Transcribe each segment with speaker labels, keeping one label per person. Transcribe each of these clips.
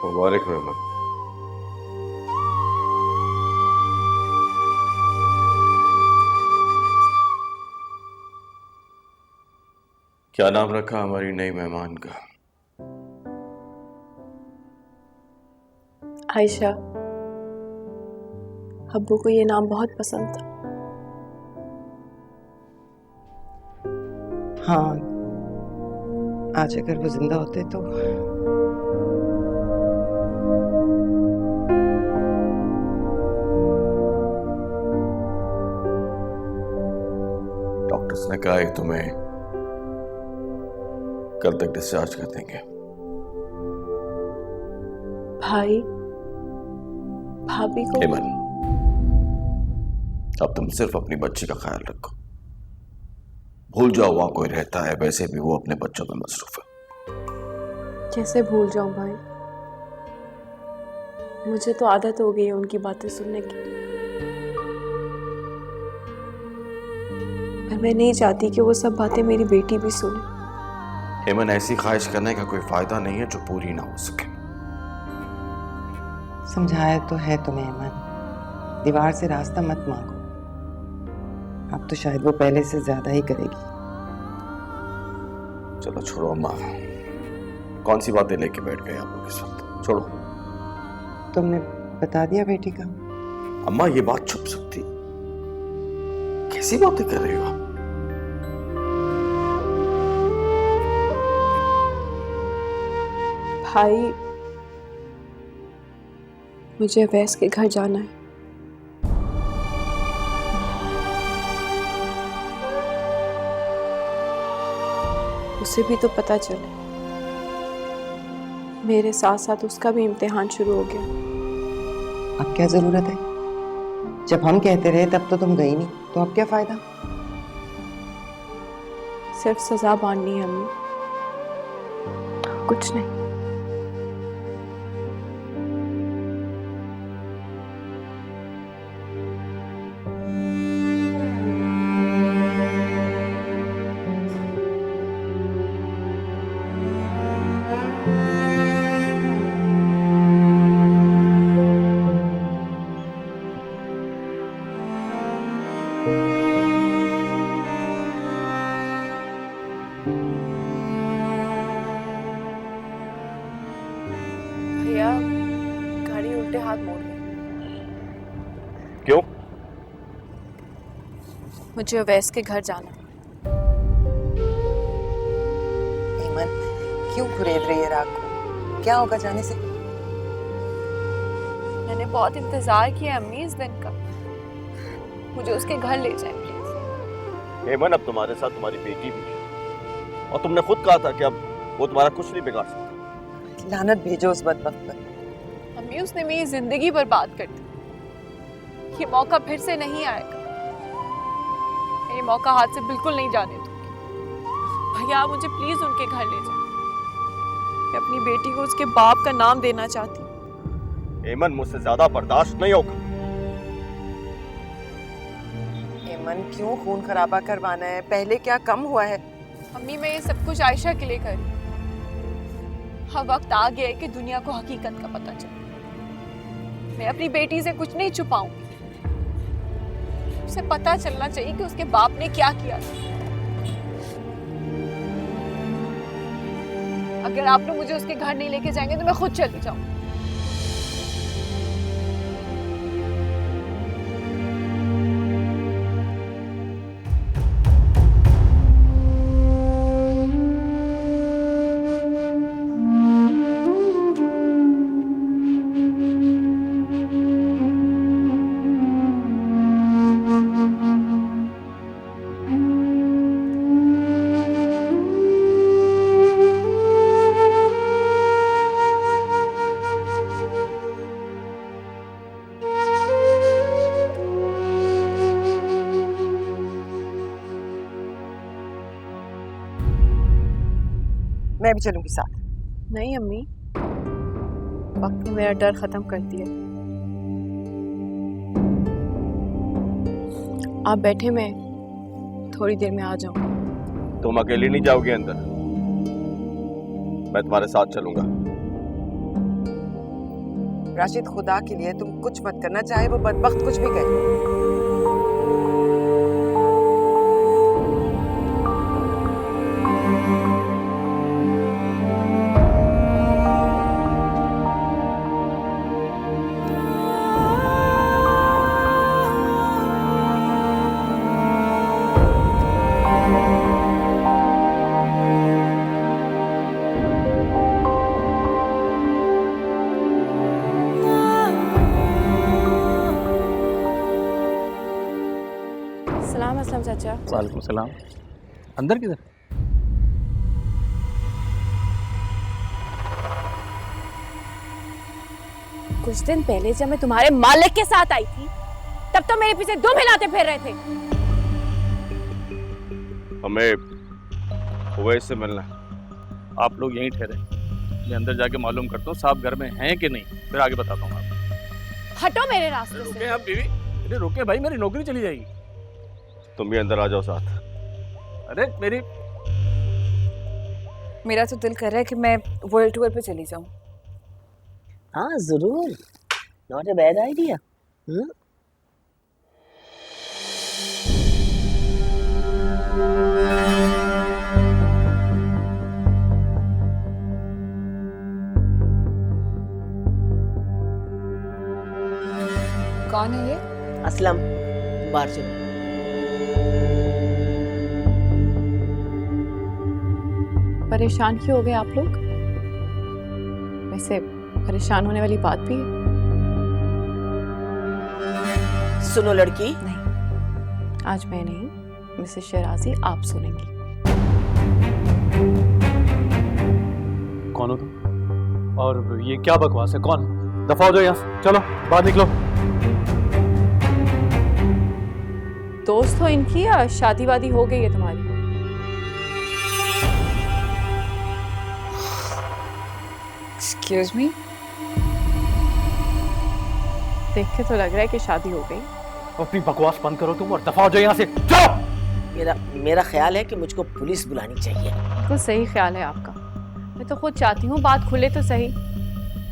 Speaker 1: मुबारक हो अमन। क्या नाम रखा हमारी नई मेहमान का?
Speaker 2: आयशा। अब्बू को ये नाम बहुत पसंद था।
Speaker 3: हाँ, आज अगर वो जिंदा होते तो।
Speaker 1: डॉक्टर्स ने कहा है तुम्हें कल तक डिस्चार्ज कर देंगे।
Speaker 2: भाई, भाभी को।
Speaker 1: हेमन, अब तुम सिर्फ अपनी बच्ची का ख्याल रखो। भूल जाओ वहां कोई रहता है, वैसे भी वो अपने बच्चों में मसरूफ है।
Speaker 2: कैसे भूल जाऊं भाई? मुझे तो आदत हो गई है उनकी बातें सुनने की। पर मैं नहीं चाहती कि वो सब बातें मेरी बेटी भी सुने।
Speaker 1: हेमन, ऐसी ख्वाहिश करने का कोई फायदा नहीं है जो पूरी ना हो सके।
Speaker 3: समझाया तो है तुम्हें अमन, दीवार से रास्ता मत मांगो। अब तो शायद वो पहले से ज्यादा ही करेगी।
Speaker 1: चलो छोड़ो अम्मा, कौन सी बातें लेके बैठ गए आप लोग इस वक्त? छोड़ो।
Speaker 3: तुमने बता दिया बेटी का?
Speaker 1: अम्मा, ये बात छुप सकती? कैसी बातें कर रही हो आप?
Speaker 2: भाई, मुझे अवैस के घर जाना है। उसे भी तो पता चले। मेरे साथ साथ उसका भी इम्तिहान शुरू हो गया।
Speaker 3: अब क्या जरूरत है? जब हम कहते रहे तब तो तुम गई नहीं, तो अब क्या फायदा?
Speaker 2: सिर्फ सजा माननी है अम्मी, कुछ नहीं। भैया, गाड़ी उल्टे हाथ मोड़ ली।
Speaker 1: क्यों?
Speaker 2: मुझे अवैस के घर जाना है।
Speaker 3: हेमन, क्यों कुरेद रही है रात को? क्या होगा जाने से?
Speaker 2: मैंने बहुत इंतजार किया अम्मी इस दिन का। मुझे उसके घर ले जाएं प्लीज।
Speaker 1: हेमन, अब तुम्हारे साथ तुम्हारी बेटी भी है और तुमने खुद कहा था कि अब वो तुम्हारा कुछ नहीं बिगाड़ सकता।
Speaker 3: लानत भेजो उस बदबख्त पर।
Speaker 2: अम्मी, उसने मेरी जिंदगी बर्बाद कर दी। ये मौका फिर से नहीं आएगा। ये मौका हाथ से बिल्कुल नहीं जाने दूंगी। भैया, आप मुझे प्लीज उनके घर ले जाएं। मैं अपनी बेटी को उसके बाप का नाम देना चाहती हूँ।
Speaker 1: हेमन, मुझसे ज्यादा बर्दाश्त नहीं होगा।
Speaker 3: हेमन, क्यों खून खराबा करवाना है? पहले क्या कम हुआ है?
Speaker 2: अम्मी, मैं ये सब कुछ आयशा के लिए कर रही हूँ। अब वक्त आ गया है कि दुनिया को हकीकत का पता चले। मैं अपनी बेटी से कुछ नहीं छुपाऊंगी। उसे पता चलना चाहिए कि उसके बाप ने क्या किया था। अगर आप लोग मुझे उसके घर नहीं लेके जाएंगे तो मैं खुद चली जाऊंगी।
Speaker 3: मैं भी चलूंगी साथ।
Speaker 2: नहीं अम्मी, वक्त ने मेरा डर खत्म कर दिया। आप बैठे, मैं थोड़ी देर में आ जाऊं।
Speaker 1: तुम अकेली नहीं जाओगी अंदर, मैं तुम्हारे साथ चलूंगा।
Speaker 3: राशिद, खुदा के लिए तुम कुछ मत करना, चाहे वो बदबख्त कुछ भी करे।
Speaker 2: सलाम असलम चाचा।
Speaker 4: वालेकुम सलाम। अंदर किधर?
Speaker 2: कुछ दिन पहले जब मैं तुम्हारे मालिक के साथ आई थी तब तो मेरे पीछे दुम हिलाते फिर रहे थे।
Speaker 4: हमें उवैस से मिलना है। आप लोग यहीं ठहरे, मैं अंदर जाके मालूम करता हूँ साहब घर में हैं कि नहीं, फिर आगे बताता हूँ आपको।
Speaker 2: हटो मेरे रास्ते से।
Speaker 4: रुके आप बीवी, अरे रुके भाई, मेरी नौकरी चली जाएगी। तुम भी अंदर आ जाओ साथ। अरे
Speaker 5: मेरा तो दिल कर रहा है कि मैं वर्ल्ड टूर पे चली जाऊं।
Speaker 6: हाँ जरूर, नॉट ए बैड आइडिया।
Speaker 5: कौन है ये?
Speaker 6: असलम, बाहर चलो।
Speaker 2: परेशान क्यों हो गए आप लोग? वैसे परेशान होने वाली बात भी है?
Speaker 6: सुनो लड़की,
Speaker 2: नहीं, आज मैं नहीं, मिसेस शराजी आप सुनेंगी।
Speaker 4: कौन हो तुम और ये क्या बकवास है? कौन? दफा हो जाओ यहाँ से, चलो बाहर निकलो।
Speaker 2: दोस्त हो इनकी या शादी वादी हो गई है तुम्हारी?
Speaker 5: Excuse me?
Speaker 2: देख के तो लग रहा है कि शादी हो गई।
Speaker 4: अपनी बकवास बंद करो तुम और दफा हो जाओ यहाँ से, चलो।
Speaker 6: मेरा ख्याल है कि मुझको पुलिस बुलानी चाहिए।
Speaker 2: बिल्कुल सही ख्याल है आपका। मैं तो खुद चाहती हूँ बात खुले तो सही।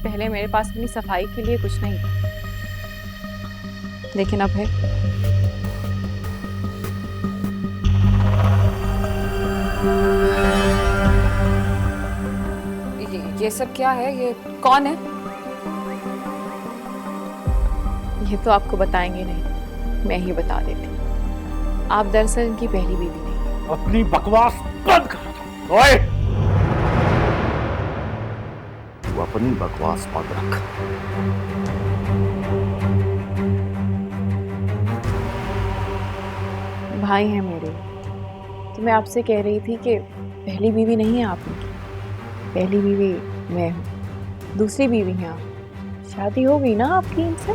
Speaker 2: पहले मेरे पास अपनी सफाई के लिए कुछ नहीं था, लेकिन अब है।
Speaker 5: ये सब क्या है? ये कौन है?
Speaker 2: ये तो आपको बताएंगे नहीं, मैं ही बता देती हूँ। आप दरअसल इनकी पहली बीवी नहीं।
Speaker 4: अपनी बकवास बंद करो। ओए,
Speaker 1: तू अपनी बकवास बंद रख।
Speaker 2: भाई हैं मेरे, तो मैं आपसे कह रही थी कि पहली बीवी नहीं है आप उनकी। पहली बीवी मैं हूँ, दूसरी बीवी हैं आप। शादी हो गई ना आपकी इनसे?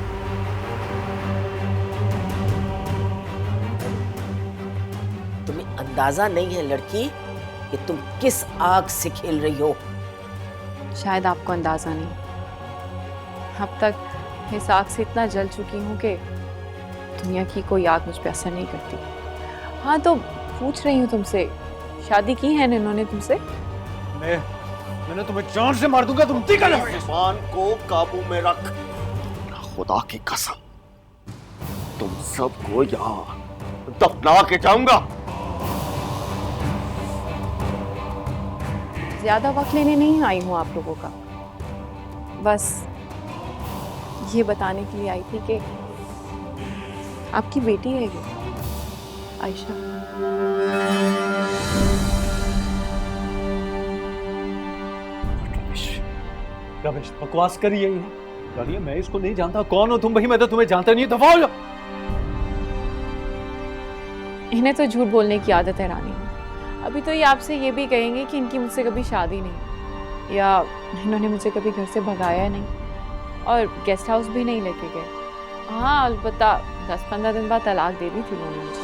Speaker 6: तुम्हें अंदाजा नहीं है लड़की कि तुम किस आग से खेल रही हो।
Speaker 2: शायद आपको अंदाजा नहीं। अब तक इस आग से इतना जल चुकी हूँ कि दुनिया की कोई आग मुझ पे असर नहीं करती। हाँ, तो पूछ रही हूँ तुमसे, शादी की है ना इन्होंने तुमसे?
Speaker 4: मैंने तुम्हें जान से मार दूंगा। तुम ठीक है?
Speaker 1: जुबान को काबू में रख। खुदा की कसम, तुम सबको यहाँ दफना के जाऊंगा।
Speaker 2: ज्यादा वक्त लेने नहीं आई हूँ आप लोगों का, बस ये बताने के लिए आई थी कि आपकी बेटी है ये आयशा।
Speaker 4: रमेश बकवास करी है ये। मैं इसको नहीं जानता। कौन हो तुम भाई? मैं तो तुम्हें जानता नहीं। दफा हो जाओ।
Speaker 2: इन्हें तो झूठ बोलने की आदत है रानी। अभी तो ये आपसे ये भी कहेंगे कि इनकी मुझसे कभी शादी नहीं, या इन्होंने मुझे कभी घर से भगाया नहीं और गेस्ट हाउस भी नहीं लेके गए। हाँ, अलबत्ता 10-15 दिन बाद तलाक दे दी थी उन्होंने मुझे।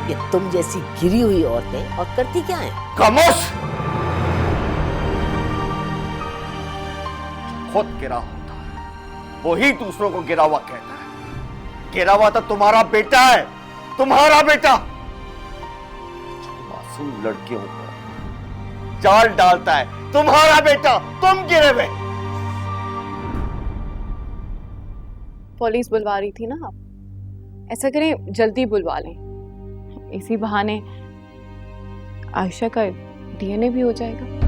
Speaker 6: ये तुम जैसी गिरी हुई औरतें और करती क्या है?
Speaker 1: खामोश। खुद गिरा होता है, वही दूसरों को गिरा हुआ कहता है। गिरा हुआ तो तुम्हारा बेटा है, तुम्हारा बेटा। मासूम लड़कियों को जाल डालता है तुम्हारा बेटा। तुम गिरे हुए।
Speaker 2: पुलिस बुलवा रही थी ना आप, ऐसा करें जल्दी बुलवा लें, इसी बहाने आयशा का डीएनए भी हो जाएगा।